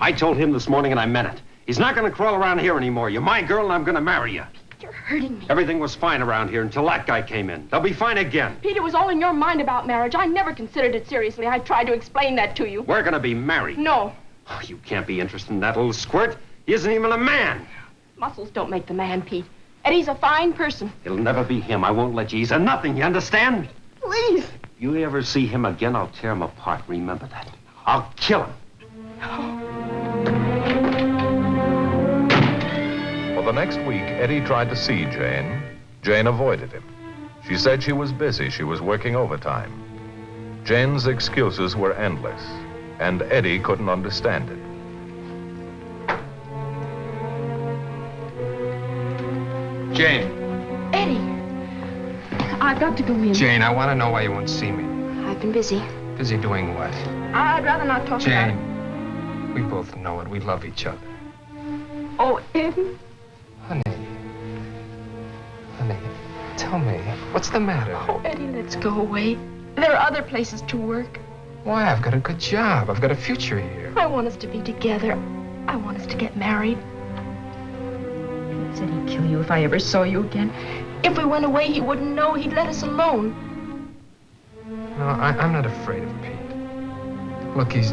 I told him this morning and I meant it. He's not going to crawl around here anymore. You're my girl and I'm going to marry you. You're hurting me. Everything was fine around here until that guy came in. They'll be fine again. Pete, it was all in your mind about marriage. I never considered it seriously. I tried to explain that to you. We're going to be married. No. Oh, you can't be interested in that little squirt. He isn't even a man. Muscles don't make the man, Pete. Eddie's a fine person. It'll never be him. I won't let you. He's a nothing, you understand? Please. If you ever see him again, I'll tear him apart. Remember that. I'll kill him. For the next week, Eddie tried to see Jane. Jane avoided him. She said she was busy. She was working overtime. Jane's excuses were endless, and Eddie couldn't understand it. Jane. Eddie. I've got to go in. Jane, I want to know why you won't see me. I've been busy. Busy doing what? I'd rather not talk about it. Jane, we both know it. We love each other. Oh, Eddie. Honey, tell me, what's the matter? Oh, Eddie, let's go away. There are other places to work. Why? I've got a good job. I've got a future here. I want us to be together. I want us to get married. Pete said he'd kill you if I ever saw you again. If we went away, he wouldn't know. He'd let us alone. No, I'm not afraid of Pete. Look, he's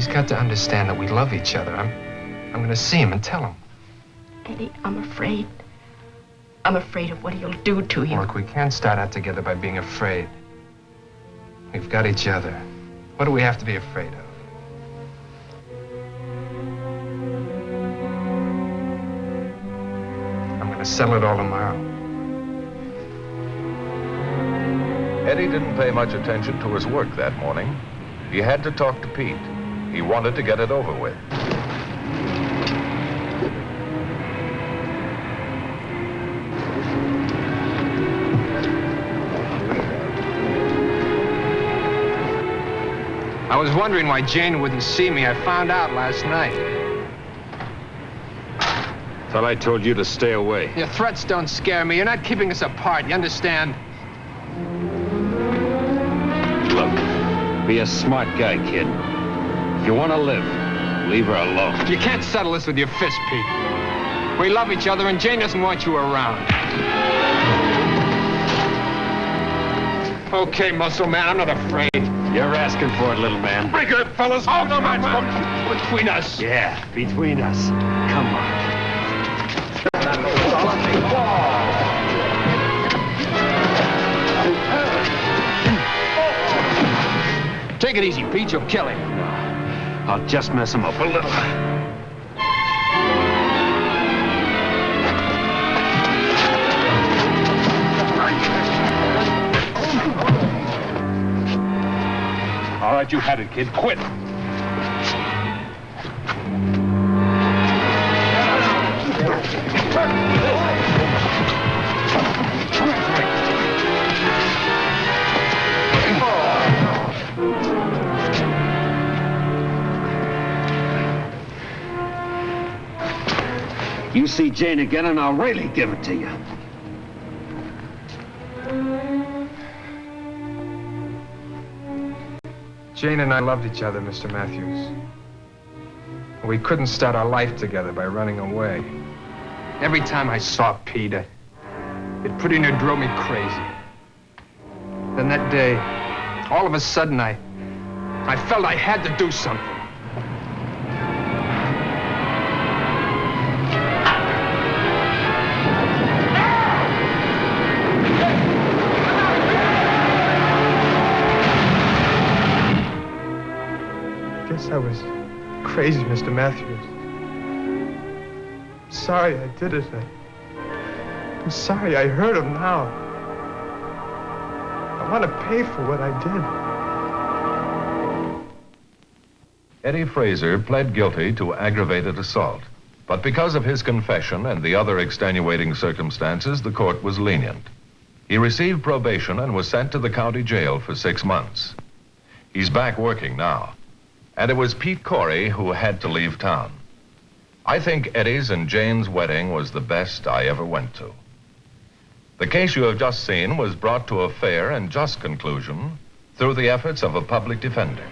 got to understand that we love each other. I'm going to see him and tell him. Eddie, I'm afraid. I'm afraid of what he'll do to you. Look, we can't start out together by being afraid. We've got each other. What do we have to be afraid of? I'm going to settle it all tomorrow. Eddie didn't pay much attention to his work that morning. He had to talk to Pete. He wanted to get it over with. I was wondering why Jane wouldn't see me. I found out last night. Thought I told you to stay away. Your threats don't scare me. You're not keeping us apart, you understand? Look, be a smart guy, kid. If you want to live, leave her alone. You can't settle this with your fist, Pete. We love each other, and Jane doesn't want you around. Okay, muscle man, I'm not afraid. You're asking for it, little man. Break it, fellas. Oh, no match between us. Yeah, between us. Come on. Take it easy, Pete. You'll kill him. I'll just mess him up a little. All right, you had it, kid. Quit. You see Jane again and I'll really give it to you. Jane and I loved each other, Mr. Matthews. We couldn't start our life together by running away. Every time I saw Pete, it pretty near drove me crazy. Then that day, all of a sudden, I felt I had to do something. I was crazy, Mr. Matthews. Sorry I did it. I'm sorry I hurt him now. I want to pay for what I did. Eddie Fraser pled guilty to aggravated assault. But because of his confession and the other extenuating circumstances, the court was lenient. He received probation and was sent to the county jail for 6 months. He's back working now. And it was Pete Corey who had to leave town. I think Eddie's and Jane's wedding was the best I ever went to. The case you have just seen was brought to a fair and just conclusion through the efforts of a public defender.